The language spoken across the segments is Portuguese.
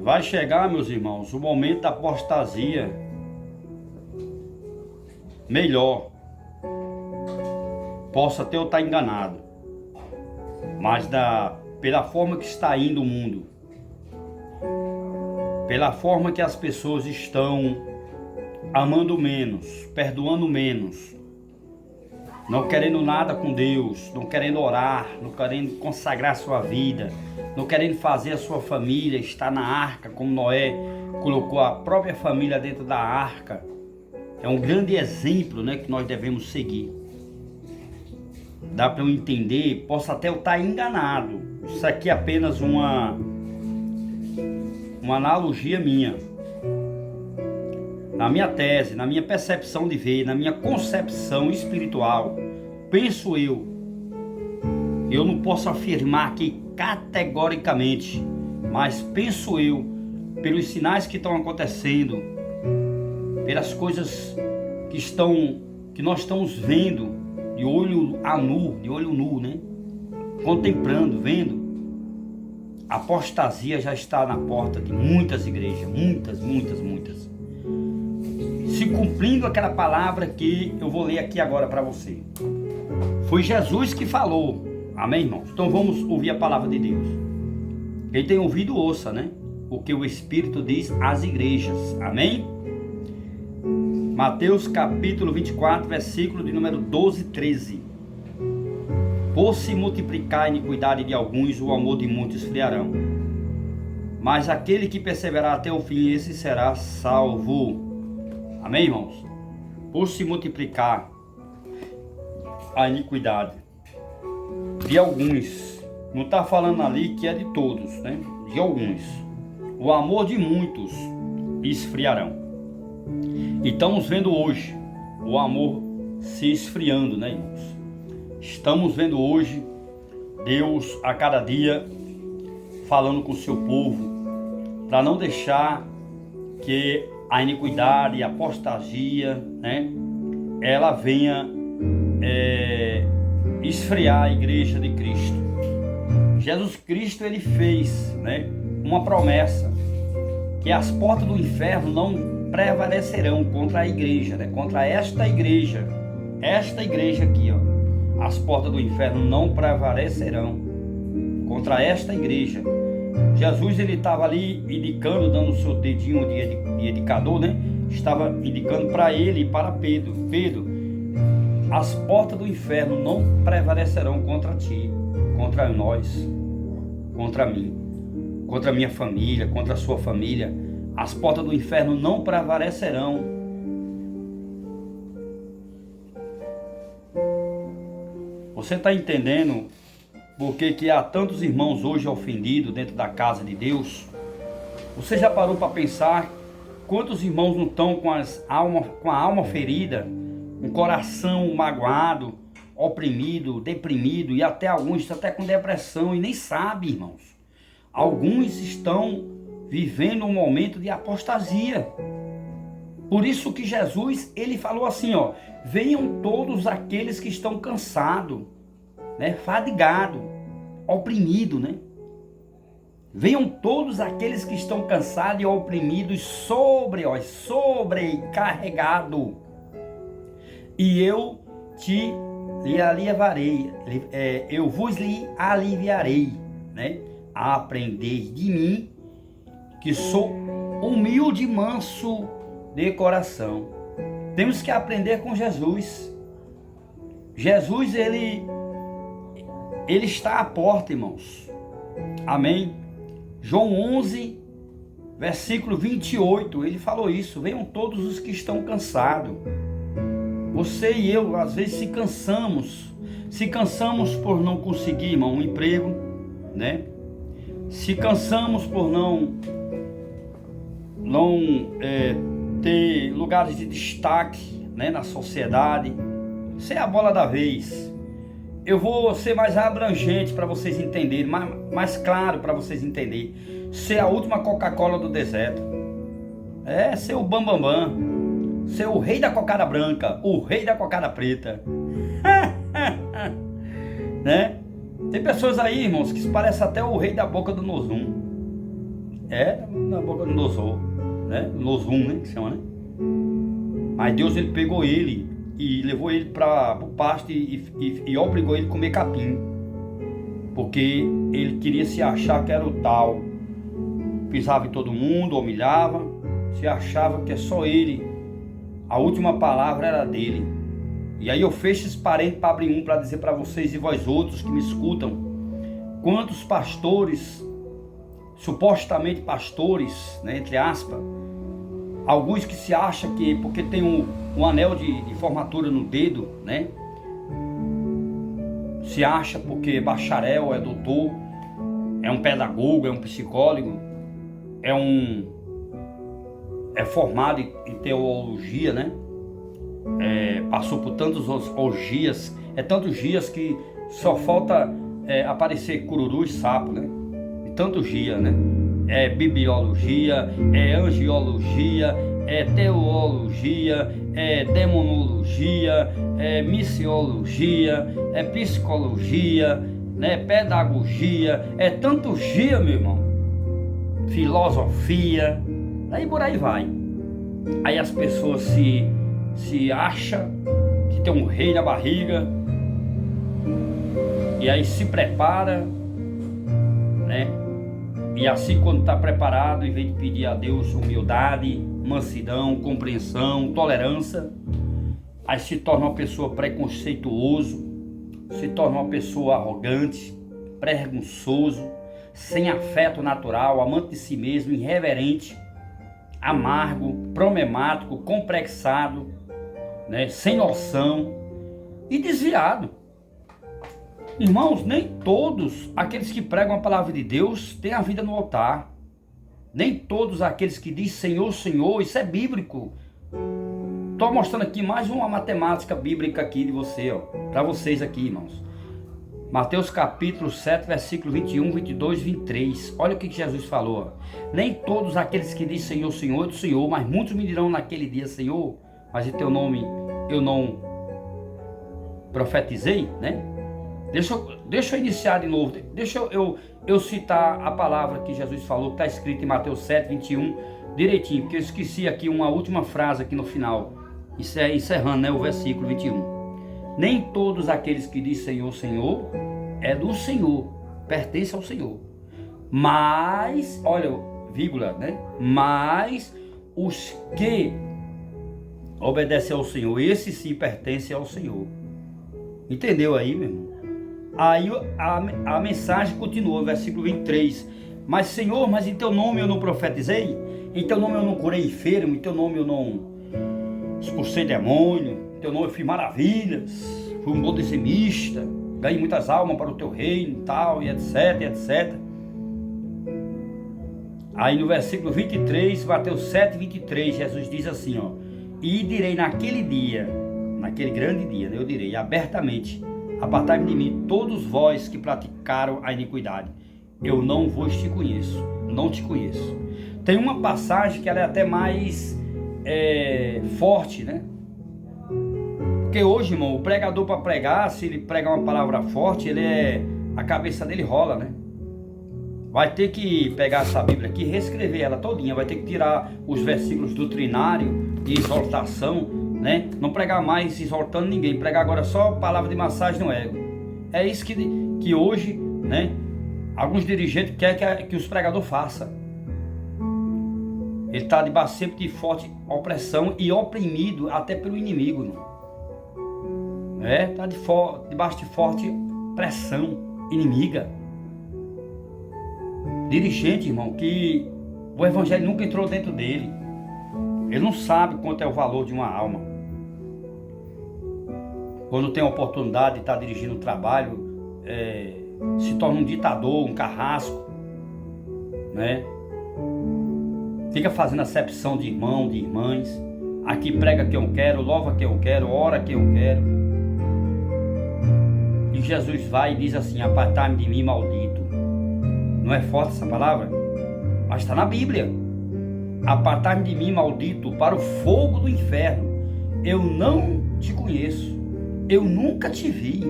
Vai chegar, meus irmãos, o momento da apostasia melhor. Posso até eu estar enganado, mas pela forma que está indo o mundo, pela forma que as pessoas estão amando menos, perdoando menos, não querendo nada com Deus, não querendo orar, não querendo consagrar sua vida, não querendo fazer a sua família estar na arca, como Noé colocou a própria família dentro da arca. É um grande exemplo, né, que nós devemos seguir. Dá para eu entender, posso até eu estar enganado. Isso aqui é apenas uma analogia minha. Na minha tese, na minha percepção de ver, na minha concepção espiritual, penso eu não posso afirmar aqui categoricamente, mas penso eu, pelos sinais que estão acontecendo, pelas coisas que nós estamos vendo, de olho nu, né? Contemplando, vendo, a apostasia já está na porta de muitas igrejas, muitas. Se cumprindo aquela palavra que eu vou ler aqui agora para você. Foi Jesus que falou, amém, irmãos? Então vamos ouvir a palavra de Deus. Quem tem ouvido, ouça, né? O que o Espírito diz às igrejas, amém? Mateus capítulo 24, versículo de número 12 e 13. Por se multiplicar a iniquidade de alguns, o amor de muitos esfriarão. Mas aquele que perseverar até o fim, esse será salvo. Amém, irmãos? Por se multiplicar a iniquidade de alguns, não está falando ali que é de todos, né? De alguns, o amor de muitos esfriarão. E estamos vendo hoje o amor se esfriando, né, irmãos? Estamos vendo hoje Deus a cada dia falando com o seu povo para não deixar que a iniquidade, a apostasia, né, ela venha esfriar a igreja de Cristo. Jesus Cristo, ele fez, né, uma promessa que as portas do inferno não prevalecerão contra a igreja, né, contra esta igreja aqui, ó. As portas do inferno não prevalecerão contra esta igreja. Jesus, ele estava ali indicando, dando o seu dedinho de indicador, né? Estava indicando para ele e para Pedro: Pedro, as portas do inferno não prevalecerão contra ti, contra nós, contra mim, contra minha família, contra a sua família. As portas do inferno não prevalecerão. Você está entendendo por que há tantos irmãos hoje ofendidos dentro da casa de Deus? Você já parou para pensar quantos irmãos não estão com a alma ferida, um coração magoado, oprimido, deprimido, e até alguns estão até com depressão e nem sabem, irmãos. Alguns estão vivendo um momento de apostasia. Por isso que Jesus, ele falou assim, ó: venham todos aqueles que estão cansados, né, fadigados, oprimidos, né? Venham todos aqueles que estão cansados e oprimidos, sobrecarregados, e eu lhe aliviarei, eu vos lhe aliviarei, né? A aprender de mim, que sou humilde e manso de coração. Temos que aprender com Jesus. Jesus, ele está à porta, irmãos. Amém? João 11, versículo 28, ele falou isso: venham todos os que estão cansados. Você e eu, às vezes, se cansamos por não conseguir, irmão, um emprego, né? Se cansamos por não ter lugares de destaque, né, na sociedade. Isso é a bola da vez. Eu vou ser mais abrangente para vocês entenderem, mais claro para vocês entenderem. Ser a última Coca-Cola do deserto. Ser o bambambam. Ser o rei da cocada branca, o rei da cocada preta. Né? Tem pessoas aí, irmãos, que se parecem até o rei da boca do Nozum. Nabucodonosor, né? Nosum, né? Que chama, né? Mas Deus, ele pegou ele e levou ele para o pasto e obrigou ele a comer capim, porque ele queria se achar que era o tal, pisava em todo mundo, humilhava, se achava que é só ele, a última palavra era dele. E aí eu fecho esse parênteses para abrir para dizer para vocês e vós outros que me escutam, quantos pastores, supostamente pastores, né, entre aspas, alguns que se acham que porque tem um anel de formatura no dedo, né, se acha porque é bacharel, é doutor, é um pedagogo, é um psicólogo, é formado em teologia, né? Passou por tantos orgias, tantos dias que só falta aparecer cururu e sapo, né? E tantos dias, né? É bibliologia, é angiologia, é teologia, é demonologia, é missiologia, é psicologia, né? Pedagogia, é tantos dias, meu irmão. Filosofia, aí por aí vai. Aí as pessoas se acham que tem um rei na barriga, e aí se prepara, né? E assim, quando está preparado, em vez de pedir a Deus humildade, mansidão, compreensão, tolerância, aí se torna uma pessoa preconceituoso, se torna uma pessoa arrogante, presunçoso, sem afeto natural, amante de si mesmo, irreverente, amargo, problemático, complexado, né, sem noção e desviado. Irmãos, nem todos aqueles que pregam a palavra de Deus têm a vida no altar. Nem todos aqueles que dizem Senhor, Senhor, isso é bíblico. Estou mostrando aqui mais uma matemática bíblica aqui de você, para vocês aqui, irmãos. Mateus capítulo 7, versículo 21, 22, 23. Olha o que Jesus falou. Nem todos aqueles que dizem Senhor, Senhor, é do Senhor, mas muitos me dirão naquele dia, Senhor, mas em teu nome eu não profetizei, né? Deixa eu iniciar de novo. Deixa eu citar a palavra que Jesus falou, que está escrito em Mateus 7, 21, direitinho, porque eu esqueci aqui uma última frase aqui no final, encerrando, né, o versículo 21. Nem todos aqueles que dizem Senhor, Senhor, é do Senhor, pertence ao Senhor. Mas, olha, vírgula, né? Mas os que obedecem ao Senhor, esses sim pertencem ao Senhor. Entendeu aí, meu irmão? Aí a mensagem continua, versículo 23. Mas Senhor, mas em teu nome eu não profetizei? Em teu nome eu não curei enfermo? Em teu nome eu não expulsei demônio? Teu nome eu fiz maravilhas, fui um bom dizimista, ganhei muitas almas para o teu reino e tal, e etc, etc. Aí no versículo 23, Mateus 7, 23, Jesus diz assim, ó: e direi naquele dia, naquele grande dia, né, eu direi abertamente: apartai-me de mim, todos vós que praticaram a iniquidade, eu não vos te conheço, não te conheço. Tem uma passagem que ela é até mais forte, né? Porque hoje, irmão, o pregador para pregar, se ele pregar uma palavra forte, a cabeça dele rola, né? Vai ter que pegar essa Bíblia aqui e reescrever ela todinha, vai ter que tirar os versículos doutrinários de exortação, né? Não pregar mais exortando ninguém, pregar agora só palavra de massagem no ego. É isso que hoje, né, alguns dirigentes querem que os pregadores façam. Ele está debaixo sempre de forte opressão e oprimido até pelo inimigo, não? Está debaixo de forte pressão inimiga. Dirigente, irmão, que o evangelho nunca entrou dentro dele. Ele não sabe quanto é o valor de uma alma. Quando tem a oportunidade de estar dirigindo o trabalho, se torna um ditador, um carrasco, né? Fica fazendo acepção de irmão, de irmãs. Aqui prega quem eu quero, louva quem eu quero, ora quem eu quero. E Jesus vai e diz assim: apartai-me de mim, maldito. Não é forte essa palavra? Mas está na Bíblia. Apartai-me de mim, maldito, para o fogo do inferno. Eu não te conheço. Eu nunca te vi.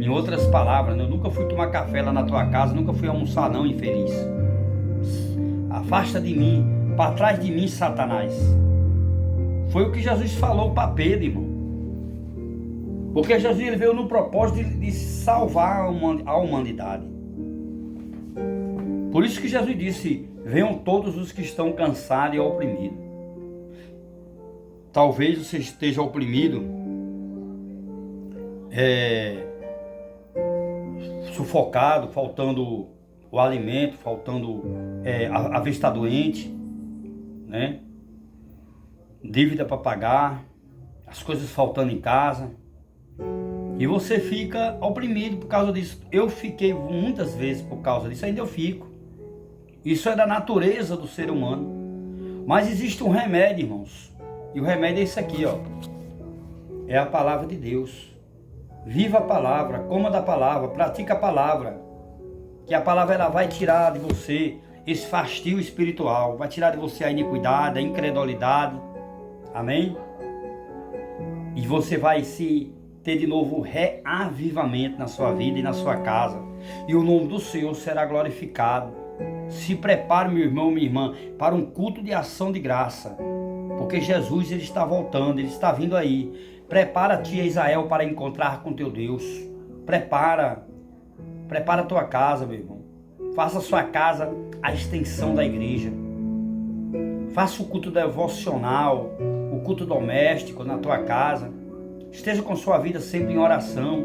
Em outras palavras, eu nunca fui tomar café lá na tua casa, nunca fui almoçar não, infeliz. Afasta de mim, para trás de mim, Satanás. Foi o que Jesus falou para Pedro, irmão. Porque Jesus ele veio no propósito de salvar a humanidade. Por isso que Jesus disse: venham todos os que estão cansados e oprimidos. Talvez você esteja oprimido, sufocado, faltando o alimento, faltando, a vez está doente, né? Dívida para pagar, as coisas faltando em casa, e você fica oprimido por causa disso. Eu fiquei muitas vezes por causa disso, ainda eu fico. Isso é da natureza do ser humano. Mas existe um remédio, irmãos, e o remédio é isso aqui, ó. É a palavra de Deus. Viva a palavra, coma da palavra, pratica a palavra. Que a palavra ela vai tirar de você esse fastio espiritual, vai tirar de você a iniquidade, a incredulidade. Amém? E você vai se ter de novo reavivamento na sua vida e na sua casa. E o nome do Senhor será glorificado. Se prepare, meu irmão, minha irmã, para um culto de ação de graça. Porque Jesus ele está voltando, ele está vindo aí. Prepara-te, Israel, para encontrar com teu Deus. Prepara a tua casa, meu irmão. Faça a sua casa a extensão da igreja. Faça o culto devocional, o culto doméstico na tua casa. Esteja com sua vida sempre em oração.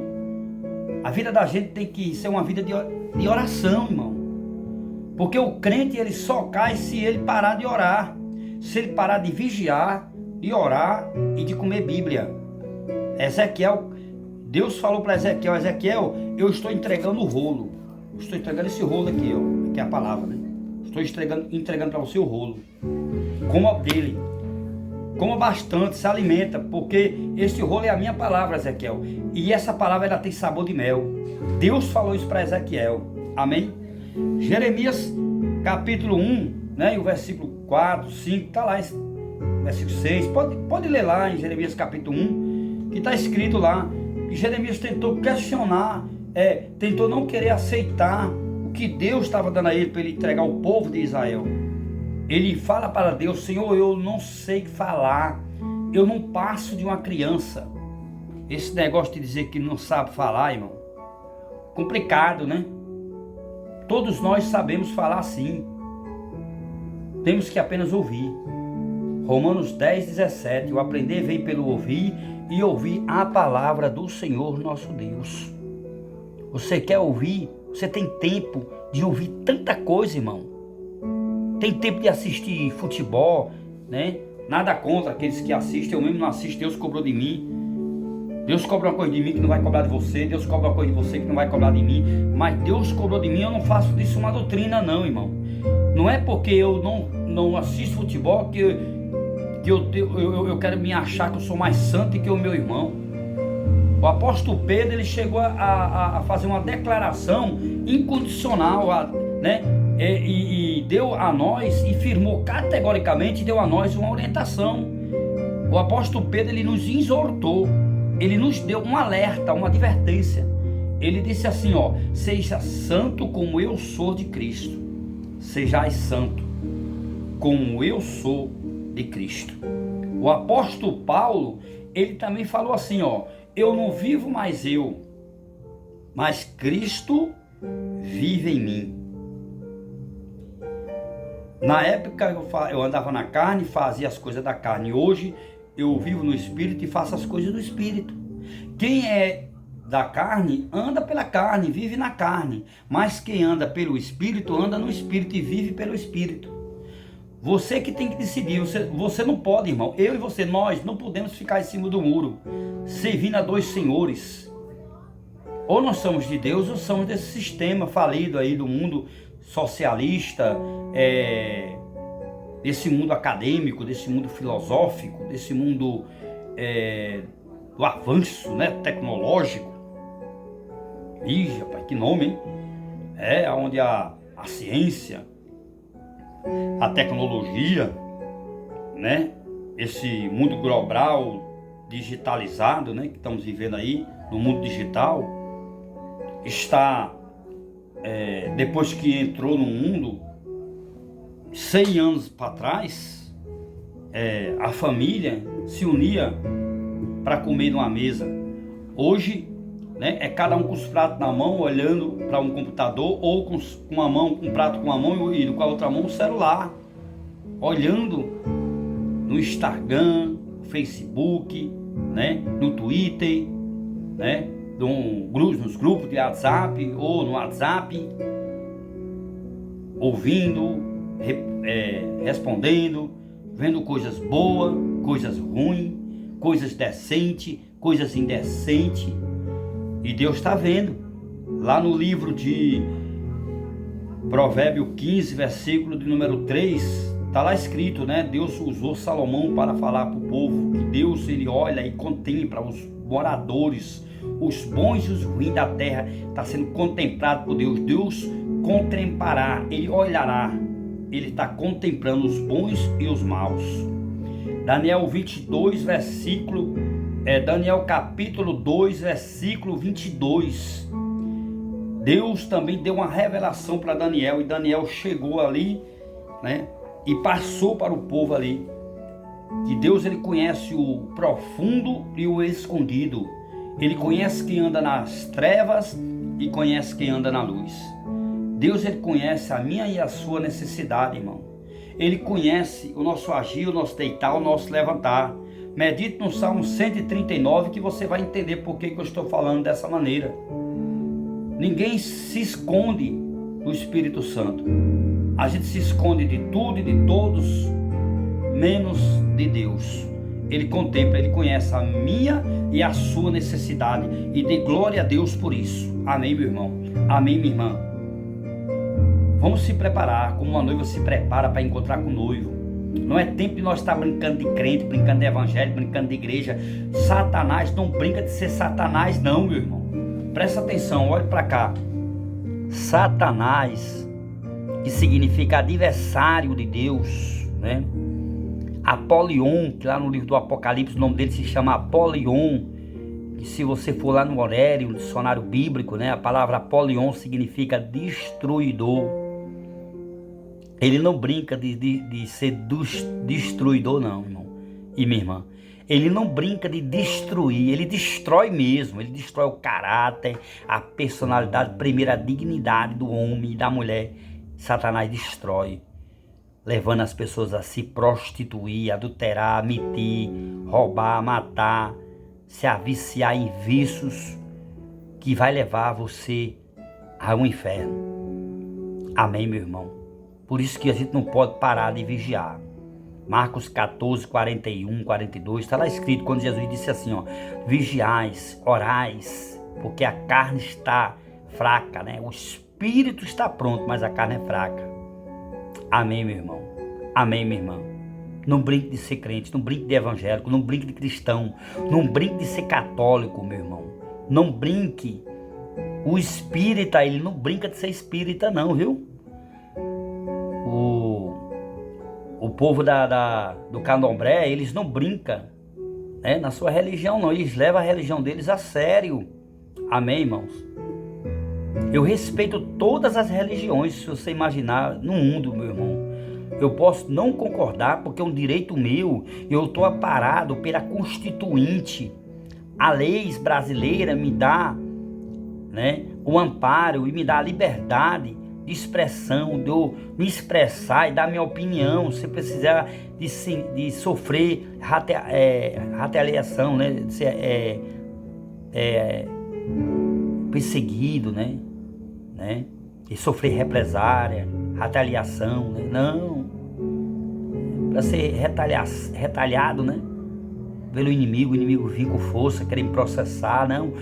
A vida da gente tem que ser uma vida de oração, irmão. Porque o crente ele só cai se ele parar de orar. Se ele parar de vigiar, de orar e de comer Bíblia. Ezequiel, Deus falou para Ezequiel: Ezequiel, eu estou entregando o rolo. Eu estou entregando esse rolo aqui, ó. Aqui é a palavra, né? Estou entregando para você o rolo. Coma dele. Coma bastante, se alimenta, porque este rolo é a minha palavra, Ezequiel. E essa palavra ela tem sabor de mel. Deus falou isso para Ezequiel. Amém? Jeremias capítulo 1, né? E o versículo 4, 5, está lá, versículo 6. Pode ler lá em Jeremias capítulo 1, que está escrito lá. E Jeremias tentou questionar, tentou não querer aceitar o que Deus estava dando a ele para ele entregar ao povo de Israel. Ele fala para Deus: Senhor, eu não sei falar, eu não passo de uma criança. Esse negócio de dizer que não sabe falar, irmão, complicado, né? Todos nós sabemos falar sim, temos que apenas ouvir. Romanos 10, 17, o aprender vem pelo ouvir, e ouvir a palavra do Senhor nosso Deus. Você quer ouvir? Você tem tempo de ouvir tanta coisa, irmão. Tem tempo de assistir futebol, né? Nada contra aqueles que assistem, eu mesmo não assisto, Deus cobrou de mim. Deus cobra uma coisa de mim que não vai cobrar de você, Deus cobra uma coisa de você que não vai cobrar de mim, mas Deus cobrou de mim, eu não faço disso uma doutrina não, irmão. Não é porque eu não assisto futebol que eu quero me achar que eu sou mais santo que o meu irmão. O apóstolo Pedro ele chegou a fazer uma declaração incondicional, né? E deu a nós, e firmou categoricamente, deu a nós uma orientação. O apóstolo Pedro ele nos exortou, ele nos deu um alerta, uma advertência. Ele disse assim, ó: seja santo como eu sou de Cristo. Sejais santo como eu sou de Cristo. O apóstolo Paulo, ele também falou assim, ó: eu não vivo mais eu, mas Cristo vive em mim. Na época eu andava na carne, fazia as coisas da carne. Hoje eu vivo no Espírito e faço as coisas do Espírito. Quem é da carne, anda pela carne, vive na carne. Mas quem anda pelo Espírito, anda no Espírito e vive pelo Espírito. Você que tem que decidir. Você não pode, irmão. Eu e você, nós não podemos ficar em cima do muro, servindo a dois senhores. Ou nós somos de Deus, ou somos desse sistema falido aí do mundo socialista, desse mundo acadêmico, desse mundo filosófico, desse mundo do avanço, né, tecnológico. Ih, rapaz, que nome, hein? Onde a ciência, a tecnologia, né, esse mundo global digitalizado, né, que estamos vivendo aí no mundo digital, está, depois que entrou no mundo, 100 anos para trás, a família se unia para comer numa mesa. Hoje, né, é cada um com os pratos na mão, olhando para um computador, ou com uma mão, um prato com uma mão e com a outra mão um celular, olhando no Instagram, Facebook, né, no Twitter, né, nos grupos de WhatsApp ou no WhatsApp, ouvindo, respondendo, vendo coisas boas, coisas ruins, coisas decentes, coisas indecentes. E Deus está vendo. Lá no livro de Provérbios 15, versículo de número 3, está lá escrito, né? Deus usou Salomão para falar para o povo que Deus, ele olha e contempla os moradores, os bons e os ruins da terra. Está sendo contemplado por Deus. Deus contemplará, ele olhará, ele está contemplando os bons e os maus. Daniel 22, versículo, Daniel capítulo 2, versículo 22. Deus também deu uma revelação para Daniel, e Daniel chegou ali, né, e passou para o povo ali, que Deus, ele conhece o profundo e o escondido. Ele conhece quem anda nas trevas e conhece quem anda na luz. Deus, ele conhece a minha e a sua necessidade, irmão. Ele conhece o nosso agir, o nosso deitar, o nosso levantar. Medite no Salmo 139 que você vai entender por que eu estou falando dessa maneira. Ninguém se esconde do Espírito Santo. A gente se esconde de tudo e de todos, menos de Deus. Ele contempla, ele conhece a minha e a sua necessidade, e dê glória a Deus por isso. Amém, meu irmão? Amém, minha irmã? Vamos se preparar, como uma noiva se prepara para encontrar com o noivo. Não é tempo de nós estar brincando de crente, brincando de evangelho, brincando de igreja. Satanás não brinca de ser Satanás, não, meu irmão. Presta atenção, olhe para cá. Satanás, que significa adversário de Deus, né? Apolion, que lá no livro do Apocalipse o nome dele se chama Apolion, que se você for lá no Horério, no dicionário bíblico, né, a palavra Apolion significa destruidor. Ele não brinca de ser destruidor, não, irmão e minha irmã. Ele não brinca de destruir, ele destrói mesmo. Ele destrói o caráter, a personalidade, primeiro a dignidade do homem e da mulher. Satanás destrói, levando as pessoas a se prostituir, adulterar, mentir, roubar, matar, se aviciar em vícios que vai levar você ao inferno. Amém, meu irmão? Por isso que a gente não pode parar de vigiar. Marcos 14, 41, 42, está lá escrito, quando Jesus disse assim, ó, vigiais, orais, porque a carne está fraca, né? O espírito está pronto, mas a carne é fraca. Amém, meu irmão? Amém, minha irmã? Não brinque de ser crente, não brinque de evangélico, não brinque de cristão, não brinque de ser católico, meu irmão. Não brinque. O espírita, ele não brinca de ser espírita, não, viu? O povo do candomblé, eles não brincam, né, na sua religião, não. Eles levam a religião deles a sério. Amém, irmãos? Eu respeito todas as religiões, se você imaginar, no mundo, meu irmão. Eu posso não concordar, porque é um direito meu. Eu estou amparado pela Constituinte. A lei brasileira me dá, né, o amparo e me dá a liberdade de expressão, de eu me expressar e dar minha opinião, se precisar de sofrer retaliação, né, de ser perseguido, né, e sofrer represária, retaliação, né? Não, para ser retaliado, né, pelo inimigo, o inimigo vir com força, querer me processar, não.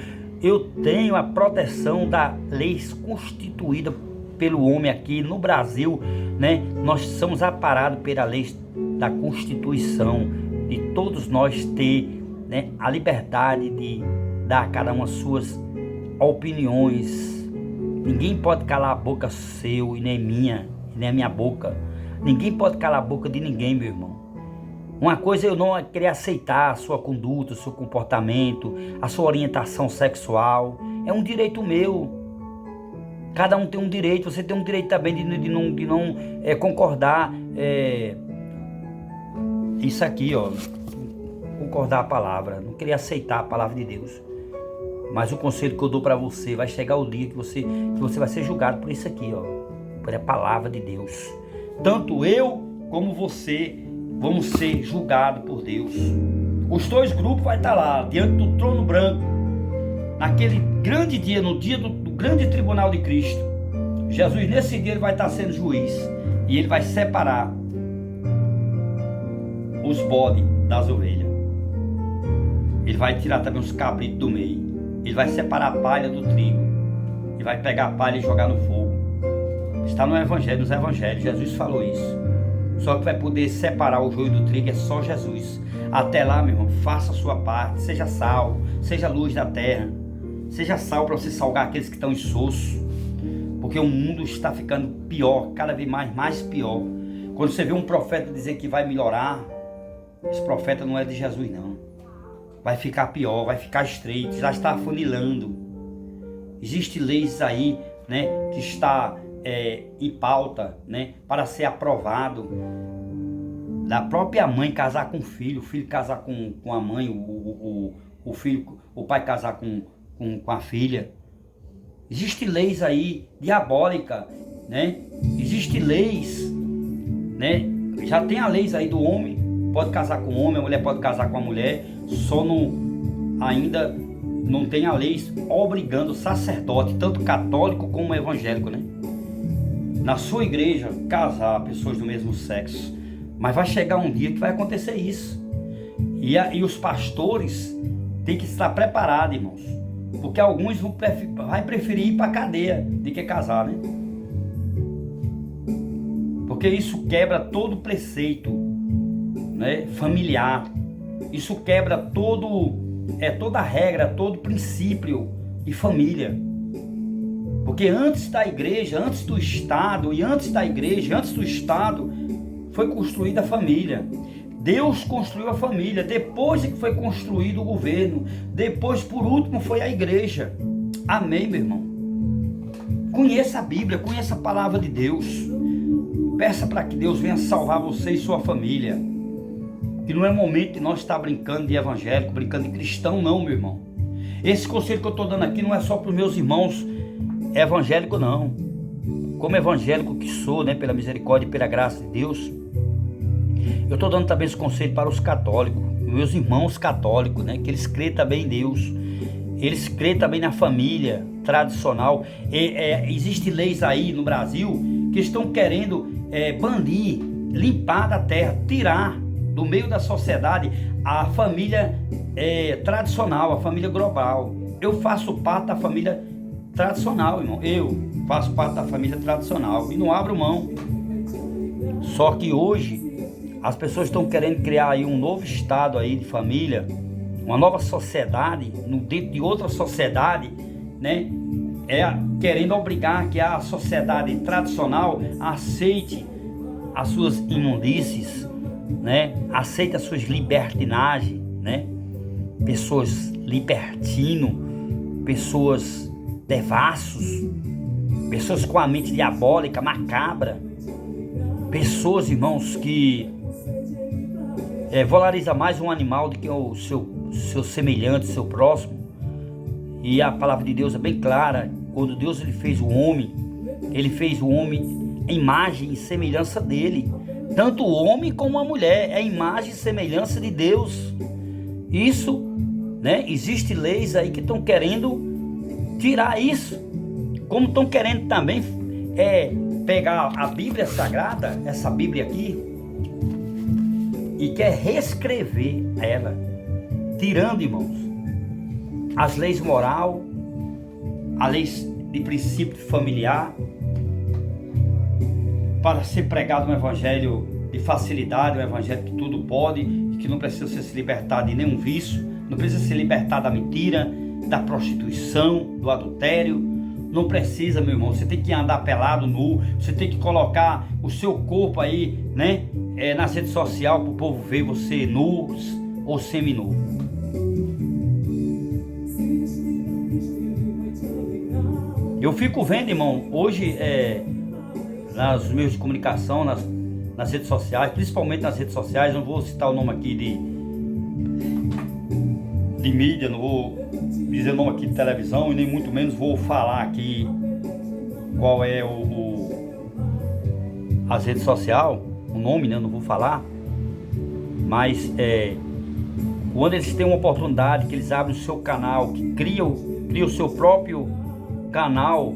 Eu tenho a proteção da lei constituída pelo homem aqui no Brasil, né? Nós somos amparados pela lei da Constituição, de todos nós ter, né, a liberdade de dar a cada uma suas opiniões. Ninguém pode calar a boca seu, e nem minha, e nem a minha boca. Ninguém pode calar a boca de ninguém, meu irmão. Uma coisa eu não querer aceitar a sua conduta, o seu comportamento, a sua orientação sexual. É um direito meu. Cada um tem um direito, você tem um direito também de não concordar. Isso aqui, ó, concordar a palavra, não querer aceitar a palavra de Deus. Mas o conselho que eu dou para você, vai chegar o dia que você vai ser julgado por isso aqui, ó, por a palavra de Deus. Tanto eu como você vamos ser julgados por Deus. Os dois grupos vão estar lá, diante do trono branco, naquele grande dia, no dia do grande tribunal de Cristo. Jesus, nesse dia, ele vai estar sendo juiz, e ele vai separar os bodes das ovelhas. Ele vai tirar também os cabritos do meio. Ele vai separar a palha do trigo. Ele vai pegar a palha e jogar no fogo. Está no Evangelho, nos Evangelhos, Jesus falou isso. Só que vai poder separar o joio do trigo é só Jesus. Até lá, meu irmão, faça a sua parte. Seja sal, seja luz da terra. Seja sal para você salgar aqueles que estão insosso. Porque o mundo está ficando pior, cada vez mais pior. Quando você vê um profeta dizer que vai melhorar, esse profeta não é de Jesus, não. Vai ficar pior, vai ficar estreito, já está afunilando. Existem leis aí, né, que está em pauta, né, para ser aprovado. Da própria mãe casar com o filho casar com a mãe, o filho, o pai casar com a filha. Existem leis aí diabólicas, né? Existem leis, né? Já tem a lei aí do homem pode casar com o homem, a mulher pode casar com a mulher, só ainda não tem a lei obrigando o sacerdote, tanto católico como evangélico, né? Na sua igreja, casar pessoas do mesmo sexo. Mas vai chegar um dia que vai acontecer isso. E os pastores têm que estar preparados, irmãos. Porque alguns vão preferir ir para a cadeia do que casar, né? Porque isso quebra todo o preceito, né, familiar. Isso quebra toda a regra, todo o princípio de família. Porque antes da igreja, antes do Estado, e antes da igreja, antes do Estado, foi construída a família. Deus construiu a família, depois que foi construído o governo, depois, por último, foi a igreja. Amém, meu irmão? Conheça a Bíblia, conheça a palavra de Deus. Peça para que Deus venha salvar você e sua família. Que não é momento de nós estar brincando de evangélico, brincando de cristão, não, meu irmão. Esse conselho que eu estou dando aqui não é só para os meus irmãos evangélicos, não. Como evangélico que sou, né, pela misericórdia e pela graça de Deus, eu estou dando também esse conselho para os católicos, meus irmãos católicos, né, que eles creem também em Deus, eles creem também na família tradicional. Existem leis aí no Brasil que estão querendo banir, limpar da terra, tirar do meio da sociedade a família tradicional, a família global. Eu faço parte da família tradicional, irmão. Eu faço parte da família tradicional e não abro mão. Só que hoje as pessoas estão querendo criar aí um novo estado aí de família, uma nova sociedade, dentro de outra sociedade, né? Querendo obrigar que a sociedade tradicional aceite as suas imundícies, né? Aceite as suas libertinagens, né? Pessoas libertinos, pessoas devassos, pessoas com a mente diabólica, macabra, pessoas, irmãos, que valoriza mais um animal do que o seu semelhante, seu próximo. E a palavra de Deus é bem clara. Quando Deus ele fez o homem em imagem e semelhança dele. Tanto o homem como a mulher é imagem e semelhança de Deus. Isso, né? Existem leis aí que estão querendo tirar isso. Como estão querendo também pegar a Bíblia Sagrada, essa Bíblia aqui, e quer reescrever ela, tirando, irmãos, as leis moral, as leis de princípio familiar, para ser pregado um evangelho de facilidade, um evangelho que tudo pode, que não precisa se libertar de nenhum vício, não precisa se libertar da mentira, da prostituição, do adultério. Não precisa, meu irmão, você tem que andar pelado, nu, você tem que colocar o seu corpo aí, né, nas redes sociais para o povo ver você nu ou semi-nu. Eu fico vendo, irmão, hoje nos meios de comunicação, nas redes sociais, principalmente nas redes sociais, não vou citar o nome aqui de mídia, não vou dizer o nome aqui de televisão e nem muito menos vou falar aqui qual é as redes sociais, o nome, né? Não vou falar, mas quando eles têm uma oportunidade, que eles abrem o seu canal, que criam o seu próprio canal,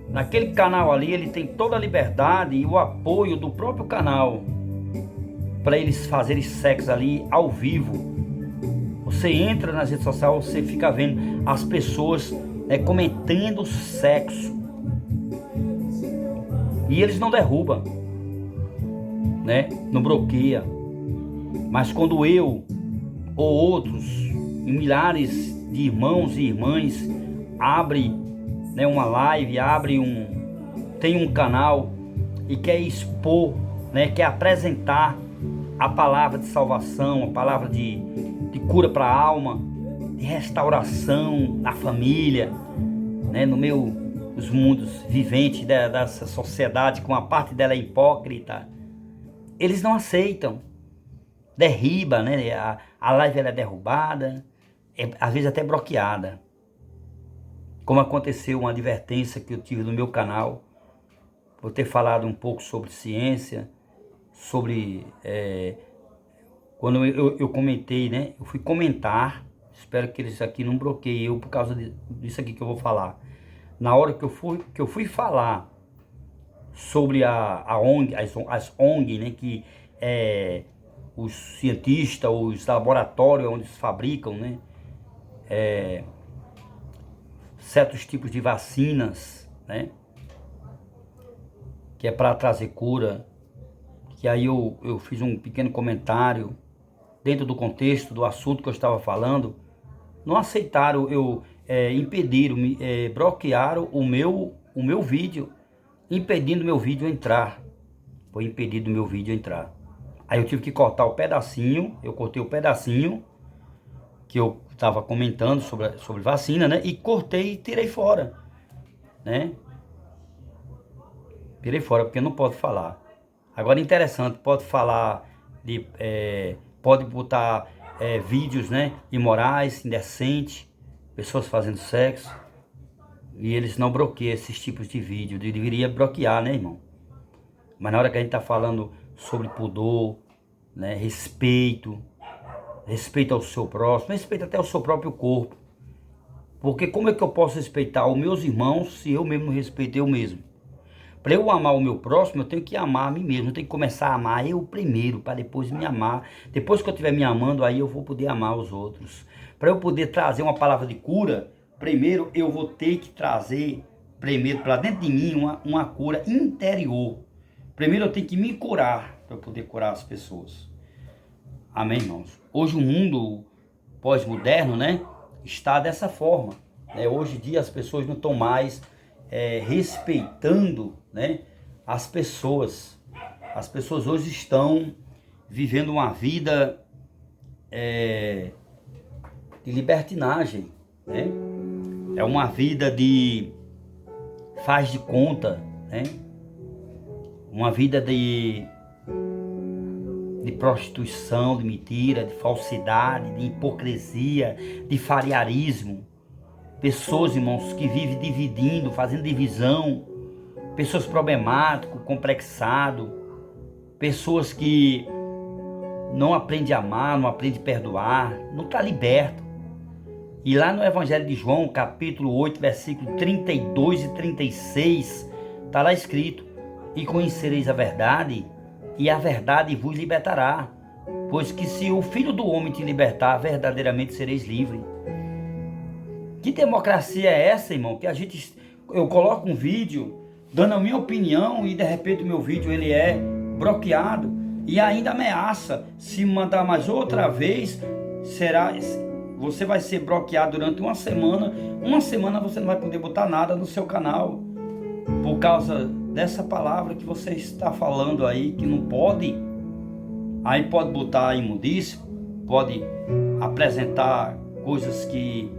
naquele canal ali ele tem toda a liberdade e o apoio do próprio canal para eles fazerem sexo ali ao vivo. Você entra nas redes sociais, você fica vendo as pessoas comentando sexo e eles não derrubam, né? Não bloqueia. Mas quando eu ou outros e milhares de irmãos e irmãs abrem uma live, tem um canal e quer expor, quer apresentar a palavra de salvação, a palavra de cura para a alma, de restauração na família, nos mundos viventes dessa sociedade, com a parte dela é hipócrita, eles não aceitam, derriba, a live ela é derrubada, às vezes até bloqueada. Como aconteceu uma advertência que eu tive no meu canal, por ter falado um pouco sobre ciência, sobre... quando eu comentei, eu fui comentar, espero que eles aqui não bloqueiem eu por causa disso aqui que eu vou falar. Na hora que eu fui falar sobre a ONG, as ONG, que os cientistas, os laboratórios onde se fabricam, certos tipos de vacinas, que é para trazer cura, que aí eu fiz um pequeno comentário dentro do contexto do assunto que eu estava falando. Não aceitaram, impediram, bloquearam o meu vídeo, impedindo meu vídeo entrar. Foi impedido o meu vídeo entrar. Aí eu tive que cortar o pedacinho, eu cortei o pedacinho que eu estava comentando sobre vacina, e cortei e tirei fora, Tirei fora, porque não pode falar. Agora interessante, pode falar, pode botar vídeos, imorais, indecentes, pessoas fazendo sexo, e eles não bloqueiam esses tipos de vídeo. Deveria bloquear, irmão? Mas na hora que a gente está falando sobre pudor, respeito ao seu próximo, respeito até ao seu próprio corpo. Porque como é que eu posso respeitar os meus irmãos se eu mesmo não respeito eu mesmo? Para eu amar o meu próximo, eu tenho que amar a mim mesmo. Eu tenho que começar a amar eu primeiro, para depois me amar. Depois que eu estiver me amando, aí eu vou poder amar os outros. Para eu poder trazer uma palavra de cura, primeiro eu vou ter que trazer para dentro de mim uma cura interior. Primeiro eu tenho que me curar para poder curar as pessoas. Amém, irmãos? Hoje o mundo pós-moderno, está dessa forma. Hoje em dia as pessoas não estão mais respeitando, as pessoas. As pessoas hoje estão vivendo uma vida de libertinagem, É uma vida de faz de conta, Uma vida de prostituição, de mentira, de falsidade, de hipocrisia, de fariarismo. Pessoas, irmãos, que vivem dividindo, fazendo divisão. Pessoas problemáticas, complexadas. Pessoas que não aprendem a amar, não aprendem a perdoar, não está liberto. E lá no Evangelho de João, capítulo 8, versículo 32 e 36, está lá escrito: e conhecereis a verdade, e a verdade vos libertará. Pois que se o Filho do Homem te libertar, verdadeiramente sereis livres. Que democracia é essa, irmão? Que eu coloco um vídeo dando a minha opinião e de repente o meu vídeo ele é bloqueado e ainda ameaça, se mandar mais outra vez, você vai ser bloqueado durante uma semana. Uma semana você não vai poder botar nada no seu canal por causa dessa palavra que você está falando aí, que não pode. Aí pode botar imundice, pode apresentar coisas que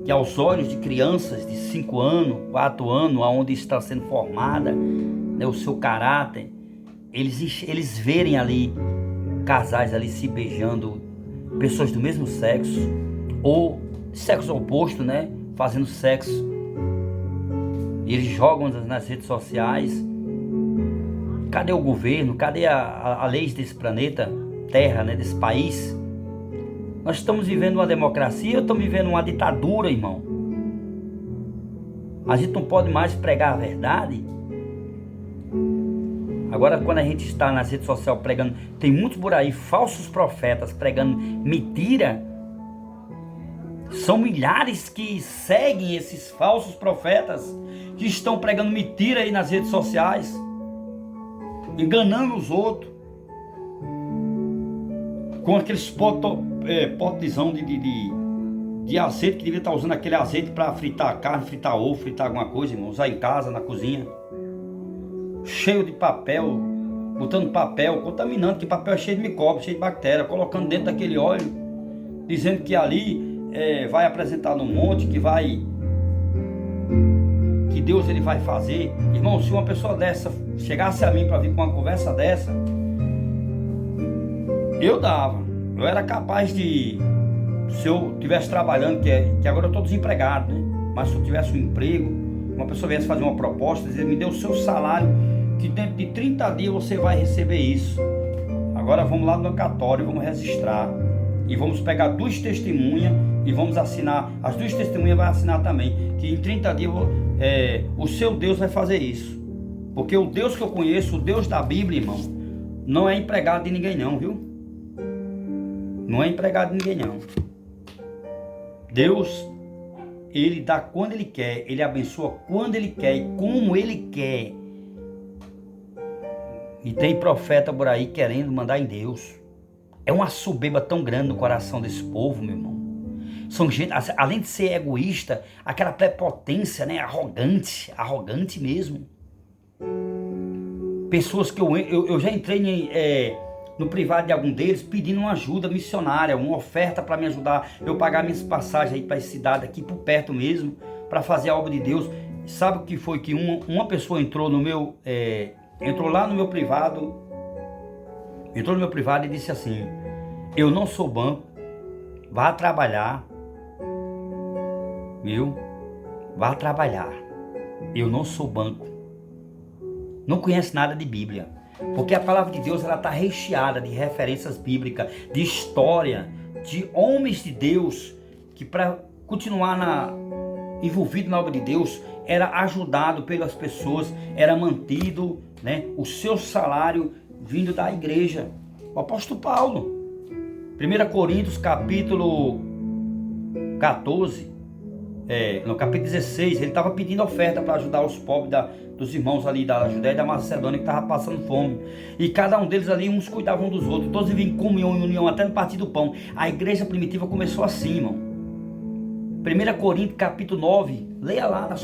que aos olhos de crianças de 5 anos, 4 anos, onde está sendo formada, né, o seu caráter, eles verem ali casais ali se beijando, pessoas do mesmo sexo, ou sexo oposto, né, fazendo sexo, e eles jogam nas redes sociais. Cadê o governo? Cadê a lei desse planeta Terra, né, desse país? Nós estamos vivendo uma democracia ou estamos vivendo uma ditadura, irmão? A gente não pode mais pregar a verdade. Agora, quando a gente está nas redes sociais pregando, tem muitos por aí, falsos profetas pregando mentira. São milhares que seguem esses falsos profetas que estão pregando mentira aí nas redes sociais, enganando os outros com aqueles potezão de azeite, que devia estar usando aquele azeite para fritar carne, fritar ovo, fritar alguma coisa, irmão, usar em casa, na cozinha, cheio de papel, botando papel, contaminando, que papel é cheio de micróbios, cheio de bactéria, colocando dentro daquele óleo, dizendo que ali vai apresentar no monte, que Deus ele vai fazer. Irmão, se uma pessoa dessa chegasse a mim para vir com uma conversa dessa, eu era capaz de, se eu estivesse trabalhando, que agora eu estou desempregado, né? Mas se eu tivesse um emprego, uma pessoa viesse fazer uma proposta, dizer, me dê o seu salário, que dentro de 30 dias você vai receber isso. Agora vamos lá no cartório, vamos registrar, e vamos pegar 2 testemunhas, e vamos assinar, as 2 testemunhas vão assinar também, que em 30 dias o seu Deus vai fazer isso. Porque o Deus que eu conheço, o Deus da Bíblia, irmão, não é empregado de ninguém não, viu? Não é empregado de ninguém não. Deus, ele dá quando ele quer, ele abençoa quando ele quer e como ele quer. E tem profeta por aí querendo mandar em Deus. É uma soberba tão grande no coração desse povo, meu irmão. São gente, além de ser egoísta, aquela prepotência, né, arrogante mesmo. Pessoas que eu já entrei no privado de algum deles pedindo uma ajuda missionária, uma oferta para me ajudar, eu pagar minhas passagens aí para essa cidade aqui por perto mesmo, para fazer a obra de Deus. Sabe o que foi? Que uma pessoa entrou lá no meu privado, e disse assim: eu não sou banco, vá trabalhar, viu? Vá trabalhar, eu não sou banco. Não conhece nada de Bíblia, porque a palavra de Deus ela está recheada de referências bíblicas, de história, de homens de Deus que para continuar envolvido na obra de Deus era ajudado pelas pessoas, era mantido, né, o seu salário vindo da igreja. O apóstolo Paulo, 1 Coríntios capítulo 14, no capítulo 16, ele estava pedindo oferta para ajudar os pobres dos irmãos ali da Judéia e da Macedônia que estavam passando fome. E cada um deles ali, uns cuidavam dos outros, todos viviam em comunhão e união até no partir do pão. A igreja primitiva começou assim, irmão. 1 Coríntios capítulo 9, leia lá na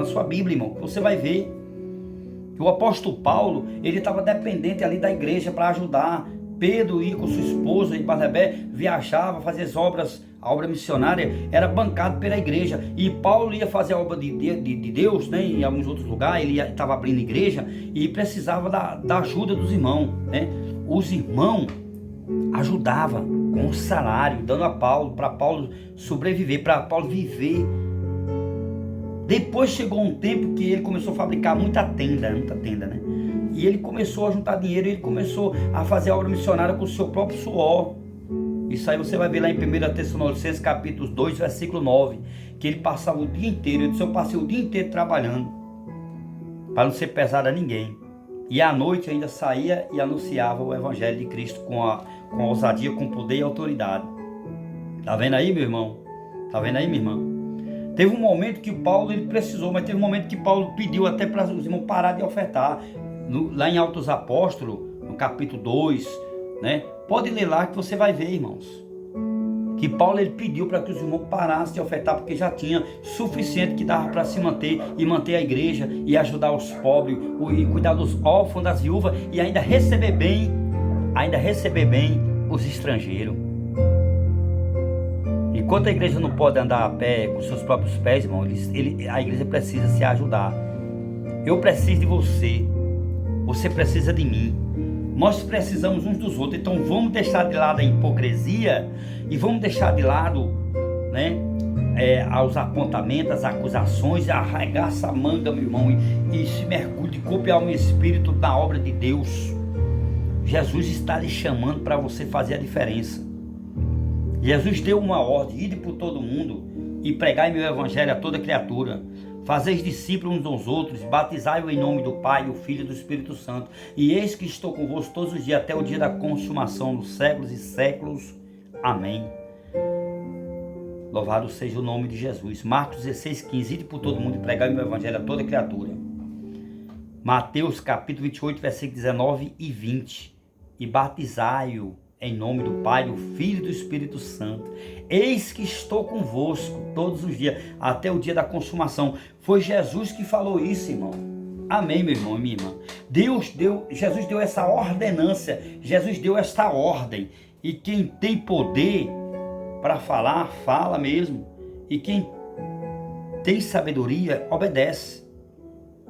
sua Bíblia, irmão, você vai ver que o apóstolo Paulo, ele estava dependente ali da igreja para ajudar. Pedro ia com sua esposa e Barnabé viajava, fazia a obra missionária, era bancado pela igreja. E Paulo ia fazer a obra de Deus, né, em alguns outros lugares, ele estava abrindo igreja e precisava da ajuda dos irmãos, né? Os irmãos ajudavam com o salário, dando a Paulo, para Paulo sobreviver, para Paulo viver. Depois chegou um tempo que ele começou a fabricar muita tenda, né? E ele começou a juntar dinheiro, ele começou a fazer a obra missionária com o seu próprio suor. Isso aí você vai ver lá em 1 Tessalonicenses capítulo 2, versículo 9, que ele passava o dia inteiro, ele disse, eu passei o dia inteiro trabalhando, para não ser pesado a ninguém. E à noite ainda saía e anunciava o evangelho de Cristo com ousadia, com poder e autoridade. Tá vendo aí, meu irmão? Tá vendo aí, minha irmã? Teve um momento que Paulo ele precisou, mas teve um momento que Paulo pediu até para os irmãos parar de ofertar. Lá em Atos Apóstolos, no capítulo 2, né? Pode ler lá que você vai ver, irmãos, que Paulo ele pediu para que os irmãos parassem de ofertar, porque já tinha suficiente que dava para se manter e manter a igreja e ajudar os pobres e cuidar dos órfãos, das viúvas e ainda receber bem os estrangeiros. E Enquanto a igreja não pode andar a pé com seus próprios pés, irmão, a igreja precisa se ajudar. Eu preciso de você. Você precisa de mim. Nós precisamos uns dos outros. Então vamos deixar de lado a hipocrisia e vamos deixar de lado, né, os apontamentos, as acusações, arregaça a manga, meu irmão, e se mergulhe de corpo e alma e espírito na obra de Deus. Jesus está lhe chamando para você fazer a diferença. Jesus deu uma ordem: ide por todo mundo e pregai meu evangelho a toda criatura. Fazeis discípulos uns dos outros, batizai-o em nome do Pai, do Filho e do Espírito Santo. E eis que estou convosco todos os dias, até o dia da consumação dos séculos e séculos. Amém. Louvado seja o nome de Jesus. Marcos 16:15. Ide por todo mundo e pregai meu evangelho a toda criatura. Mateus capítulo 28, versículos 19 e 20. E batizai-o em nome do Pai, do Filho e do Espírito Santo. Eis que estou convosco todos os dias, até o dia da consumação. Foi Jesus que falou isso, irmão. Amém, meu irmão e minha irmã. Jesus deu essa ordenância, Jesus deu esta ordem. E quem tem poder para falar, fala mesmo. E quem tem sabedoria, obedece,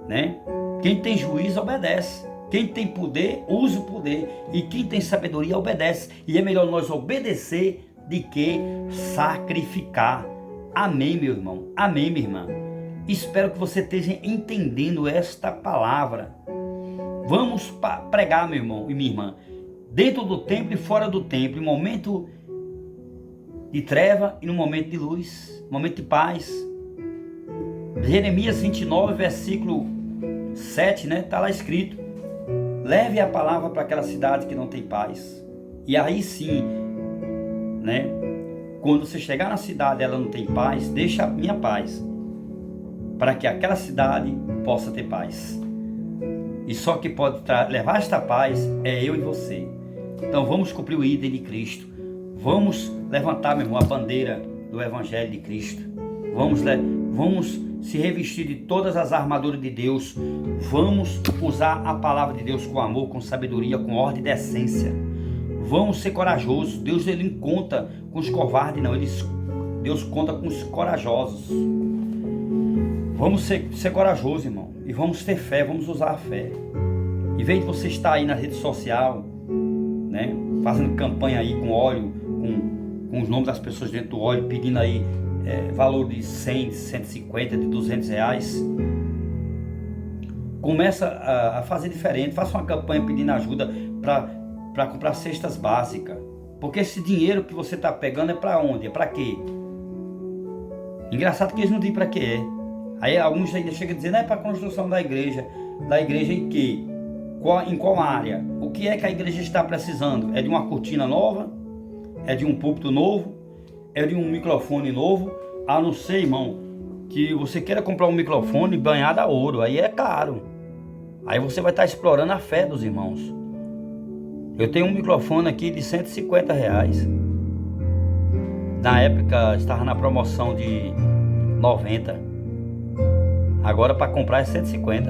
né? Quem tem juízo, obedece. Quem tem poder, usa o poder. E quem tem sabedoria, obedece. E é melhor nós obedecer do que sacrificar. Amém, meu irmão. Amém, minha irmã. Espero que você esteja entendendo esta palavra. Vamos pregar, meu irmão e minha irmã, dentro do templo e fora do templo, em momento de treva e no momento de luz, momento de paz. Jeremias 29, versículo 7, né? Está lá escrito: leve a palavra para aquela cidade que não tem paz. E aí sim, né? Quando você chegar na cidade e ela não tem paz, deixa a minha paz, para que aquela cidade possa ter paz. E só que pode levar esta paz é eu e você. Então vamos cumprir o ídolo de Cristo. Vamos levantar, meu irmão, a bandeira do Evangelho de Cristo. Vamos se revestir de todas as armaduras de Deus. Vamos usar a palavra de Deus com amor, com sabedoria, com ordem e decência. Vamos ser corajosos. Deus, ele não conta com os covardes, não. Deus conta com os corajosos. Vamos ser corajosos, irmão. E vamos ter fé, vamos usar a fé. Em vez de você estar aí na rede social, né, fazendo campanha aí com óleo, com os nomes das pessoas dentro do óleo, pedindo aí valor de 100, de 150, de 200 reais. Começa a fazer diferente. Faça uma campanha pedindo ajuda para comprar cestas básicas. Porque esse dinheiro que você está pegando é para onde? É para quê? Engraçado que eles não dizem para quê é. Aí alguns ainda chegam a dizer: não, é para a construção da igreja. Da igreja em quê? Em qual área? O que é que a igreja está precisando? É de uma cortina nova? É de um púlpito novo? É de um microfone novo? A não ser, irmão, que você queira comprar um microfone banhado a ouro. Aí é caro. Aí você vai estar explorando a fé dos irmãos. Eu tenho um microfone aqui de 150 reais. Na época estava na promoção de 90. Agora para comprar é 150.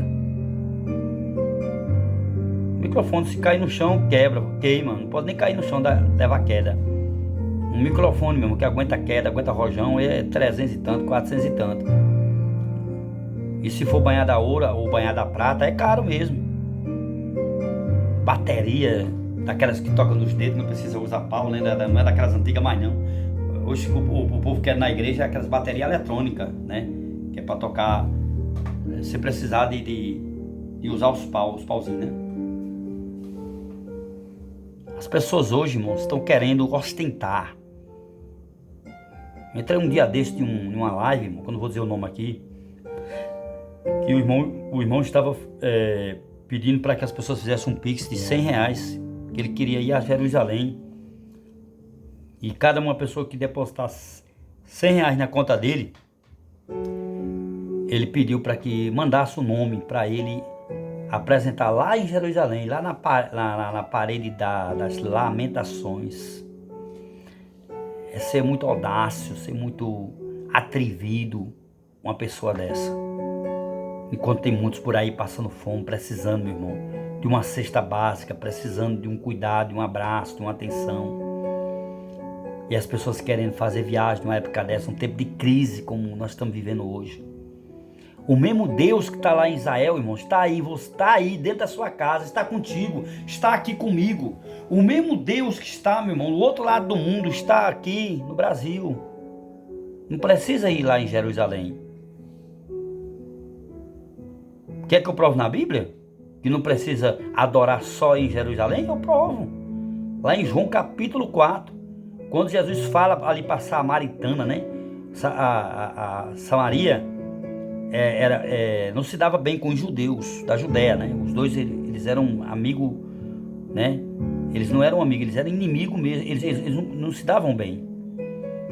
O microfone, se cair no chão, queima. Não pode nem cair no chão, leva queda. Um microfone mesmo que aguenta queda, aguenta rojão, é 300 e tanto, 400 e tanto. E se for banhado a ouro ou banhado a prata, é caro mesmo. Bateria, daquelas que tocam nos dedos, não precisa usar pau, né? Não é daquelas antigas mais não. Hoje o povo quer na igreja é aquelas baterias eletrônicas, né? Que é para tocar, se precisar de usar os pauzinhos, né? As pessoas hoje, irmãos, estão querendo ostentar. Entrei um dia desse em uma live, irmão, que eu não vou dizer o nome aqui, que o irmão estava pedindo para que as pessoas fizessem um pix de 100 reais, que ele queria ir a Jerusalém. E cada uma pessoa que depositasse 100 reais na conta dele, ele pediu para que mandasse o nome para ele apresentar lá em Jerusalém, lá na parede das lamentações. É ser muito audácio, ser muito atrevido uma pessoa dessa. Enquanto tem muitos por aí passando fome, precisando, meu irmão, de uma cesta básica, precisando de um cuidado, de um abraço, de uma atenção. E as pessoas querendo fazer viagem numa época dessa, um tempo de crise como nós estamos vivendo hoje. O mesmo Deus que está lá em Israel, irmãos, está aí, você está aí dentro da sua casa, está contigo, está aqui comigo. O mesmo Deus que está, meu irmão, do outro lado do mundo, está aqui no Brasil. Não precisa ir lá em Jerusalém. Quer que eu prove na Bíblia? Que não precisa adorar só em Jerusalém? Eu provo. Lá em João capítulo 4, quando Jesus fala ali para a Samaritana, né? A Samaria não se dava bem com os judeus da Judéia, né? Os dois eles eram amigos, né? Eles não eram amigos, eles eram inimigos mesmo. Eles não se davam bem.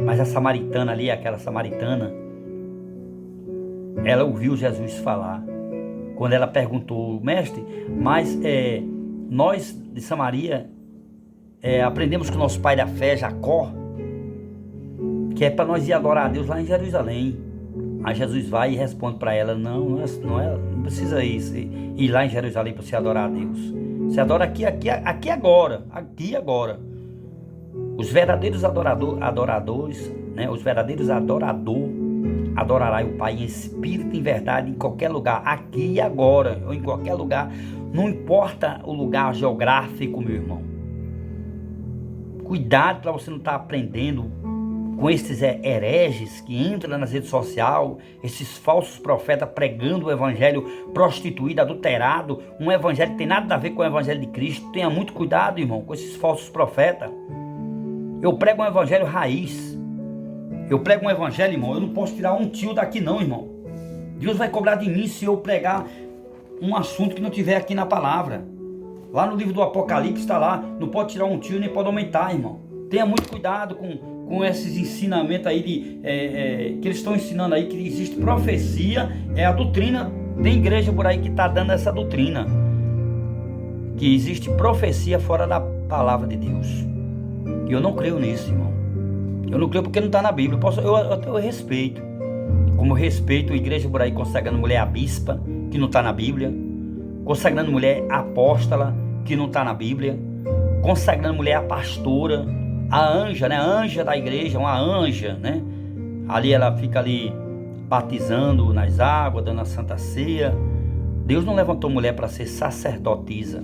Mas a samaritana ali, aquela samaritana, ela ouviu Jesus falar. Quando ela perguntou, mestre, mas nós de Samaria aprendemos com o nosso pai da fé, Jacó, que é para nós ir adorar a Deus lá em Jerusalém. Aí Jesus vai e responde para ela, não precisa ir lá em Jerusalém para você adorar a Deus. Você adora aqui agora. Os verdadeiros adoradores, né? Os verdadeiros adorará o Pai em espírito e em verdade em qualquer lugar, aqui e agora, ou em qualquer lugar, não importa o lugar geográfico, meu irmão. Cuidado para você não estar aprendendo com esses hereges que entram nas redes sociais, esses falsos profetas pregando o evangelho prostituído, adulterado, um evangelho que tem nada a ver com o evangelho de Cristo. Tenha muito cuidado, irmão, com esses falsos profetas. Eu prego um evangelho raiz. Eu prego um evangelho, irmão, eu não posso tirar um tio daqui não, irmão. Deus vai cobrar de mim se eu pregar um assunto que não tiver aqui na palavra. Lá no livro do Apocalipse está lá, não pode tirar um tio nem pode aumentar, irmão. Tenha muito cuidado com esses ensinamentos aí que eles estão ensinando aí, que existe profecia, é a doutrina. Tem igreja por aí que está dando essa doutrina, que existe profecia fora da palavra de Deus. E eu não creio nisso, irmão. Eu não creio porque não está na Bíblia. Eu respeito. Como eu respeito a igreja por aí consagrando mulher a bispa, que não está na Bíblia. Consagrando mulher apóstola, que não está na Bíblia. Consagrando mulher a pastora, a anja, né? A anja da igreja, uma anja, né? Ali ela fica ali batizando nas águas, dando a santa ceia. Deus não levantou mulher para ser sacerdotisa.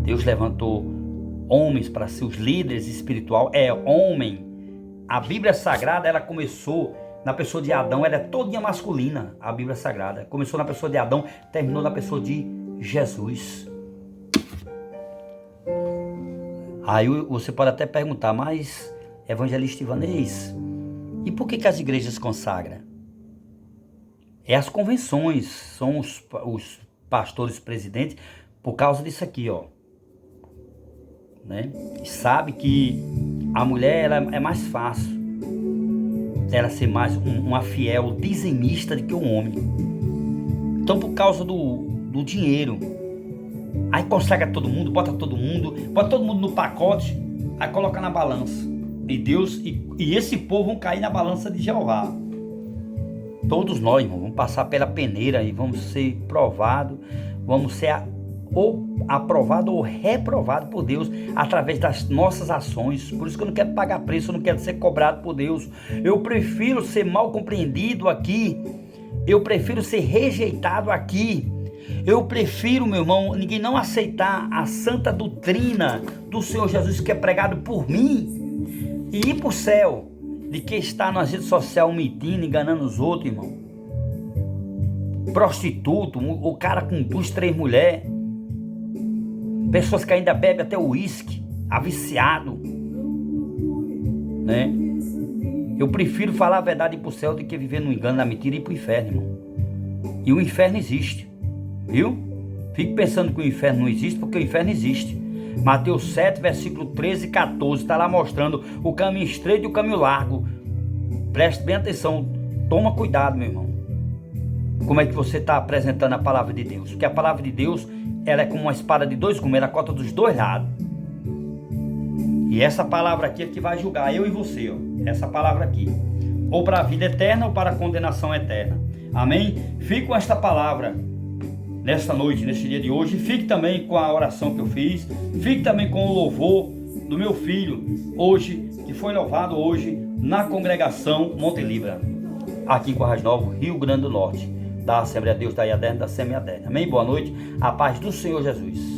Deus levantou homens para ser os líderes espirituais. Homem. A Bíblia Sagrada, ela começou na pessoa de Adão, ela é todinha masculina, a Bíblia Sagrada. Começou na pessoa de Adão, terminou na pessoa de Jesus. Aí você pode até perguntar, mas evangelista Ivanês, e por que as igrejas consagram? É as convenções, são os pastores presidentes, por causa disso aqui, ó. Né? E sabe que a mulher ela é mais fácil ela ser mais uma fiel dizimista do que um homem. Então, por causa do dinheiro, aí consagra todo mundo, bota todo mundo no pacote, aí coloca na balança. E Deus e esse povo vão cair na balança de Jeová. Todos nós, irmão, vamos passar pela peneira e vamos ser provados, vamos ser ou aprovado ou reprovado por Deus através das nossas ações. Por isso que eu não quero pagar preço, eu não quero ser cobrado por Deus. Eu prefiro ser mal compreendido aqui, eu prefiro ser rejeitado aqui, eu prefiro, meu irmão, ninguém não aceitar a santa doutrina do Senhor Jesus que é pregado por mim e ir para o céu, de que está nas redes sociais mentindo, enganando os outros, irmão. Prostituto, o cara com 2, 3 mulheres, pessoas que ainda bebem até uísque, viciado, né? Eu prefiro falar a verdade e ir para o céu do que viver no engano, na mentira e ir para o inferno, irmão. E o inferno existe, viu? Fique pensando que o inferno não existe, porque o inferno existe. Mateus 7, versículo 13 e 14, está lá mostrando o caminho estreito e o caminho largo. Preste bem atenção, toma cuidado, meu irmão. Como é que você está apresentando a palavra de Deus? Porque a palavra de Deus, ela é como uma espada de 2 gumes, ela corta dos 2 lados. E essa palavra aqui é que vai julgar eu e você, ó. Essa palavra aqui. Ou para a vida eterna ou para a condenação eterna. Amém? Fique com esta palavra nesta noite, neste dia de hoje. Fique também com a oração que eu fiz. Fique também com o louvor do meu filho, hoje, que foi louvado hoje na congregação Monte Libra, aqui em Currais Novos, Rio Grande do Norte, da Assembleia de Deus da IADERN, da SEMIADERN. Amém? Boa noite, a paz do Senhor Jesus.